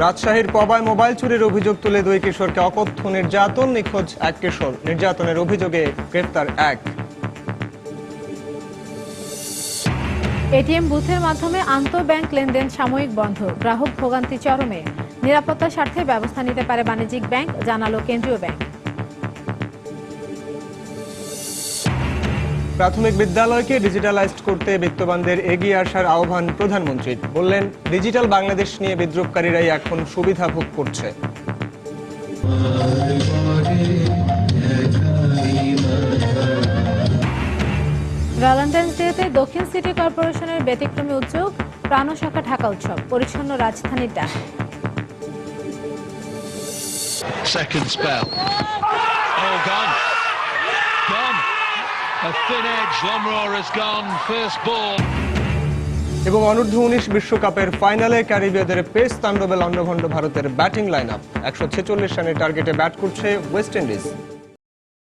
রাজশাহীর পবায় মোবাইল চুরির অভিযোগ তুলে 2 কিশোরকে অকথ্য নির্যাতন, নিখোঁজ 1 কিশোর। নির্যাতনের অভিযোগে গ্রেফতার 1। এটিএম বুথের মাধ্যমে আন্তঃব্যাংক লেনদেন সাময়িক বন্ধ, গ্রাহক ভোগান্তি চরমে। নিরাপত্তার স্বার্থে ব্যবস্থা নিতে পারে বাণিজ্যিক ব্যাংক, জানালো কেন্দ্রীয় ব্যাংক। প্রাথমিক বিদ্যালয়কে ডিজিটালাইজড করতে বিত্তবানদের এগিয়ে আসার আহ্বান প্রধানমন্ত্রীর। বললেন, ডিজিটাল বাংলাদেশ নিয়ে বিদ্রুপকারীরাই এখন সুবিধা ভোগ করছে। ভ্যালেন্টাইন্স ডেতে দক্ষিণ সিটি কর্পোরেশনের ব্যতিক্রমী উদ্যোগ, প্রাণশাখা ঢাকা উৎসব, পরিচ্ছন্ন রাজধানীর ডাক। Second spell. Oh, gone. Gone. A thin edge. Lomroar has gone. First ball. এবং অনূর্ধ্ব 19 বিশ্বকাপের ফাইনালে ক্যারিবীয়দের পেস তাণ্ডবে লণ্ডভণ্ড ভারতের ব্যাটিং লাইন আপ। 146 রানের টার্গেটে ব্যাট করছে ওয়েস্ট ইন্ডিজ।